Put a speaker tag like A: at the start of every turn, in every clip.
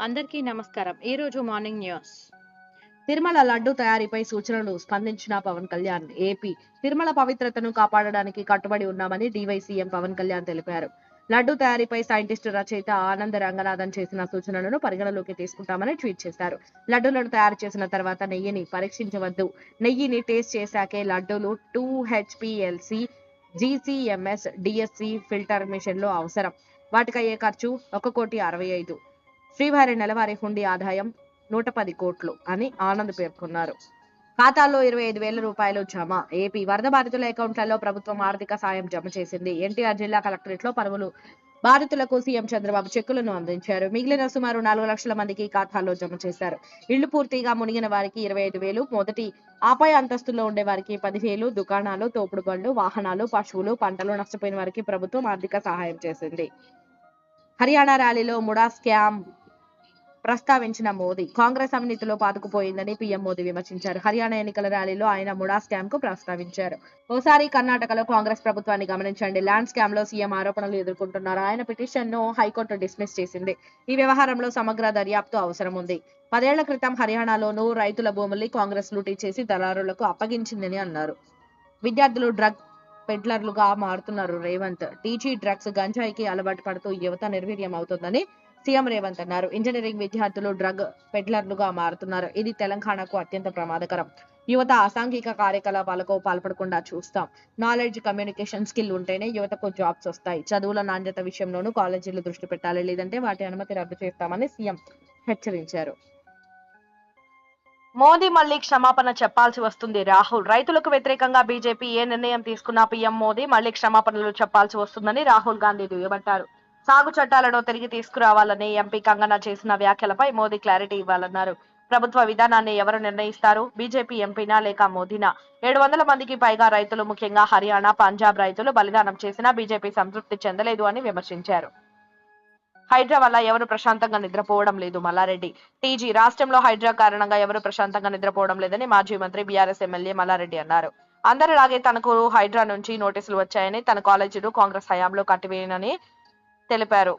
A: అందరికీ నమస్కారం. ఈ రోజు మార్నింగ్ న్యూస్.
B: తిరుమల లడ్డు తయారీపై సూచనలు స్పందించిన పవన్ కళ్యాణ్. ఏపీ తిరుమల పవిత్రతను కాపాడడానికి కట్టుబడి ఉన్నామని డీవైసీఎం పవన్ కళ్యాణ్ తెలిపారు. లడ్డు తయారీపై సైంటిస్టు రచయిత ఆనంద రంగనాథన్ చేసిన సూచనలను పరిగణలోకి తీసుకుంటామని ట్వీట్ చేశారు. లడ్డూలను తయారు చేసిన తర్వాత నెయ్యిని పరీక్షించవద్దు. నెయ్యిని టేస్ట్ చేశాకే లడ్డూలు 2 HPLC GCMS DSC ఫిల్టర్ మిషన్లు అవసరం. వాటికయ్యే ఖర్చు 1,65,00,000. శ్రీవారి నెలవారీ హుండీ ఆదాయం 110 కోట్లు అని ఆనంద్ పేర్కొన్నారు. ఖాతాల్లో 25,000 రూపాయలు జమ. ఏపీ వరద బాధితుల అకౌంట్లలో ప్రభుత్వం ఆర్థిక సాయం జమ చేసింది. ఎన్టీఆర్ జిల్లా కలెక్టరేట్లో పలువురు బాధితులకు సీఎం చంద్రబాబు చెక్కులను అందించారు. మిగిలిన సుమారు 4 లక్షల మందికి ఖాతాల్లో జమ చేశారు. ఇళ్లు పూర్తిగా మునిగిన వారికి 25,000, మొదటి ఆపై అంతస్తులో ఉండే వారికి 10,000, దుకాణాలు, తోపుడు బండ్లు, వాహనాలు, పశువులు, పంటలు నష్టపోయిన వారికి ప్రభుత్వం ఆర్థిక సహాయం చేసింది. హర్యానా ర్యాలీలో ముడా స్కామ్ ప్రస్తావించిన మోదీ కాంగ్రెస్ అవినీతిలో పాతుకుపోయిందని పీఎం మోదీ విమర్శించారు. హర్యానా ఎన్నికల ర్యాలీలో ఆయన ముడా స్కామ్ కు ప్రస్తావించారు. ఓసారి కర్ణాటకలో కాంగ్రెస్ ప్రభుత్వాన్ని గమనించండి. ల్యాండ్ స్కామ్ లో సీఎం ఆరోపణలు ఎదుర్కొంటున్నారు. ఆయన పిటిషన్ ను హైకోర్టు డిస్మిస్ చేసింది. ఈ వ్యవహారంలో సమగ్ర దర్యాప్తు అవసరం ఉంది. 10 ఏళ్ల క్రితం హర్యానాలోనూ రైతుల భూముల్ని కాంగ్రెస్ లూటీ చేసి దళారులకు అప్పగించిందని అన్నారు. విద్యార్థులు డ్రగ్ పెడ్లర్లుగా మారుతున్నారు. రేవంత్ టీజీ డ్రగ్స్ గంజాయికి అలవాటు పడుతూ యువత నిర్వీర్యం అవుతోందని సీఎం రేవంత్ అన్నారు. ఇంజనీరింగ్ విద్యార్థులు డ్రగ్ పెడ్లర్లుగా మారుతున్నారు. ఇది తెలంగాణకు అత్యంత ప్రమాదకరం. యువత అసాంఘిక కార్యకలాపాలకు పాల్పడకుండా చూస్తాం. నాలెడ్జ్, కమ్యూనికేషన్ స్కిల్ ఉంటేనే యువతకు జాబ్స్ వస్తాయి. చదువుల నాణ్యత విషయంలోనూ కాలేజీలు దృష్టి పెట్టాలి. లేదంటే వాటి అనుమతి రద్దు చేస్తామని సీఎం హెచ్చరించారు. మోదీ మళ్లీ క్షమాపణ చెప్పాల్సి వస్తుంది. రాహుల్ రైతులకు వ్యతిరేకంగా బీజేపీ ఏ నిర్ణయం తీసుకున్నా పీఎం మోదీ మళ్లీ క్షమాపణలు చెప్పాల్సి వస్తుందని రాహుల్ గాంధీ దుయ్యబట్టారు. సాగు చట్టాలను తిరిగి తీసుకురావాలని ఎంపీ కంగనా చేసిన వ్యాఖ్యలపై మోదీ క్లారిటీ ఇవ్వాలన్నారు. ప్రభుత్వ విధానాన్ని ఎవరు నిర్ణయిస్తారు? బీజేపీ ఎంపీనా లేక మోదీనా? 700 మందికి పైగా రైతులు, ముఖ్యంగా హర్యానా, పంజాబ్ రైతులు బలిదానం చేసినా బీజేపీ సంతృప్తి చెందలేదు అని విమర్శించారు. హైడ్రా వల్ల ఎవరు ప్రశాంతంగా నిద్రపోవడం లేదు. మల్లారెడ్డి టీజీ రాష్ట్రంలో హైడ్రా కారణంగా ఎవరు ప్రశాంతంగా నిద్రపోవడం లేదని మాజీ మంత్రి బీఆర్ఎస్ ఎమ్మెల్యే మల్లారెడ్డి అన్నారు. అందరిలాగే తనకు హైడ్రా నుంచి నోటీసులు వచ్చాయని, తన కాలేజీలు కాంగ్రెస్ హయాంలో కట్టివేనని తెలిపారు.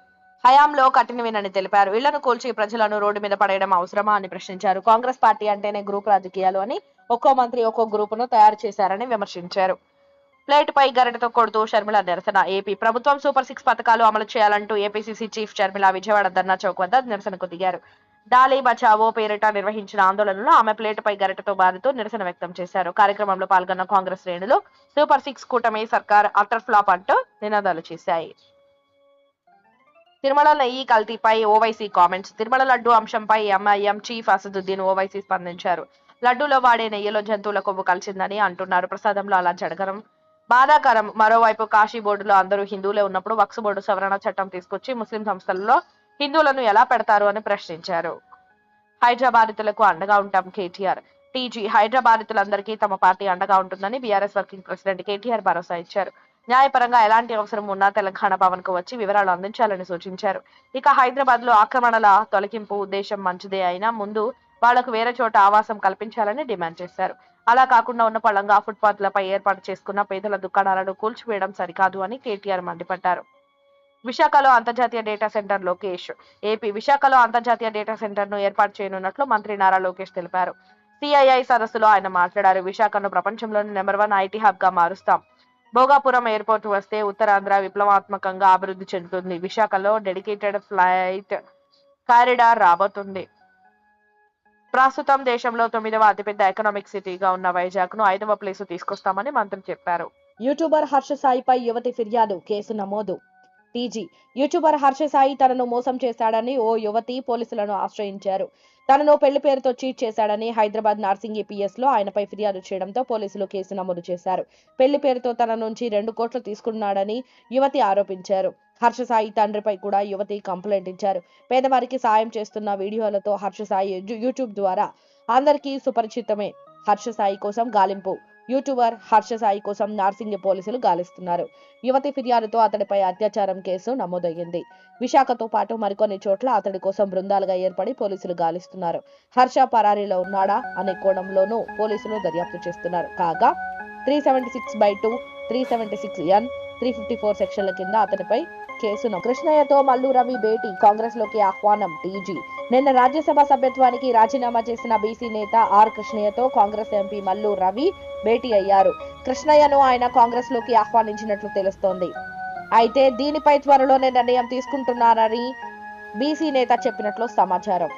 B: ఇళ్లను కూల్చి ప్రజలను రోడ్డు మీద పడేయడం అవసరమా అని ప్రశ్నించారు. కాంగ్రెస్ పార్టీ అంటేనే గ్రూప్ రాజకీయాలు అని, ఒక్కో మంత్రి ఒక్కో గ్రూపును తయారు చేశారని విమర్శించారు. ప్లేట్ పై గరిటతో కొడుతూ షర్మిల నిరసన. ఏపీ ప్రభుత్వం సూపర్ 6 పథకాలు అమలు చేయాలంటూ ఏపీసీసీ చీఫ్ షర్మిల విజయవాడ ధర్నా చౌక్ వద్ద నిరసనకు దిగారు. డాలీ బచావో పేరిట నిర్వహించిన ఆందోళనలో ఆమె ప్లేట్ పై గరిటతో బాదుతూ నిరసన వ్యక్తం చేశారు. కార్యక్రమంలో పాల్గొన్న కాంగ్రెస్ శ్రేణులు సూపర్ 6 కూటమి సర్కార్ అటర్ ఫ్లాప్ అంటూ నినాదాలు చేశాయి. తిరుమల నెయ్యి కల్తీపై ఓవైసీ కామెంట్స్. తిరుమల లడ్డు అంశంపై ఎంఐఎం చీఫ్ అసదుద్దీన్ ఓవైసీ స్పందించారు. లడ్డూలో వాడే నెయ్యిలో జంతువుల కొవ్వు కలిసిందని అంటున్నారు. ప్రసాదంలో అలా జరగడం బాధాకరం. మరోవైపు కాశీ బోర్డులో అందరూ హిందువులే ఉన్నప్పుడు వక్స్ బోర్డు సవరణ చట్టం తీసుకొచ్చి ముస్లిం సంస్థలలో హిందువులను ఎలా పెడతారు అని ప్రశ్నించారు. హైదరాబాదితులకు అండగా ఉంటాం కేటీఆర్. టీజీ హైదరాబాదితులందరికీ తమ పార్టీ అండగా ఉంటుందని బీఆర్ఎస్ వర్కింగ్ ప్రెసిడెంట్ కేటీఆర్ భరోసా ఇచ్చారు. న్యాయపరంగా ఎలాంటి అవసరం ఉన్నా తెలంగాణ భవన్ కు వచ్చి వివరాలు అందించాలని సూచించారు. ఇక హైదరాబాద్ లో ఆక్రమణల తొలగింపు ఉద్దేశం మంచిదే అయినా ముందు వాళ్లకు వేరే చోట ఆవాసం కల్పించాలని డిమాండ్ చేశారు. అలా కాకుండా ఉన్న పళంగా ఫుట్పాత్ లపై ఏర్పాటు చేసుకున్న పేదల దుకాణాలను కూల్చివేయడం సరికాదు అని కేటీఆర్ మండిపడ్డారు. విశాఖలో అంతర్జాతీయ డేటా సెంటర్ లోకేష్. ఏపీ విశాఖలో అంతర్జాతీయ డేటా సెంటర్ ను ఏర్పాటు చేయనున్నట్లు మంత్రి నారా లోకేష్ తెలిపారు. సిఐఐ సదస్సులో ఆయన మాట్లాడారు. విశాఖను ప్రపంచంలోని నెంబర్ 1 ఐటీ హబ్ గా మారుస్తాం. భోగాపురం ఎయిర్పోర్ట్ వస్తే ఉత్తరాంధ్ర విప్లవాత్మకంగా అభివృద్ధి చెందుతుంది. విశాఖలో డెడికేటెడ్ ఫ్లైట్ కారిడార్ రాబోతుంది. ప్రస్తుతం దేశంలో 9వ అతిపెద్ద ఎకనామిక్ సిటీగా ఉన్న వైజాగ్ ను 5వ ప్లేసు తీసుకొస్తామని మంత్రి చెప్పారు. యూట్యూబర్ హర్ష సాయిపై యువతి ఫిర్యాదు, కేసు నమోదు. టీజీ యూట్యూబర్ హర్ష సాయి తనను మోసం చేశాడని ఓ యువతి పోలీసులను ఆశ్రయించారు. తనను పెళ్లి పేరుతో చీట్ చేశాడని హైదరాబాద్ నార్సింగ్ ఏపీఎస్ లో ఆయనపై ఫిర్యాదు చేయడంతో పోలీసులు కేసు నమోదు చేశారు. పెళ్లి పేరుతో తన నుంచి 2 కోట్లు తీసుకున్నాడని యువతి ఆరోపించారు. హర్ష సాయి తండ్రిపై కూడా యువతి కంప్లైంట్ ఇచ్చారు. పేదవారికి సాయం చేస్తున్న వీడియోలతో హర్ష సాయి యూట్యూబ్ ద్వారా అందరికీ సుపరిచితమే. హర్ష సాయి కోసం గాలింపు. యూట్యూబర్ హర్ష సాయి కోసం నార్సింగ్ పోలీసులు గాలిస్తున్నారు. యువతి ఫిర్యాదుతో అతడిపై అత్యాచారం కేసు నమోదయ్యింది. విశాఖతో పాటు మరికొన్ని చోట్ల అతడి కోసం బృందాలుగా ఏర్పడి పోలీసులు గాలిస్తున్నారు. హర్ష పరారీలో ఉన్నాడా అనే కోణంలోనూ పోలీసులు దర్యాప్తు చేస్తున్నారు. కాగా 376/2, 376N, 354 సెక్షన్ల కింద అతనిపై కేసును. కృష్ణయ్యతో మల్లు రవి భేటీ, కాంగ్రెస్ లోకి ఆహ్వానం. టీజీ నిన్న రాజ్యసభ సభ్యత్వానికి రాజీనామా చేసిన బీసీ నేత ఆర్ కృష్ణయ్యతో కాంగ్రెస్ ఎంపీ మల్లు రవి భేటీ అయ్యారు. కృష్ణయ్యను ఆయన కాంగ్రెస్ లోకి ఆహ్వానించినట్లు తెలుస్తోంది. అయితే దీనిపై త్వరలోనే నిర్ణయం తీసుకుంటున్నారని బీసీ నేత చెప్పినట్లు సమాచారం.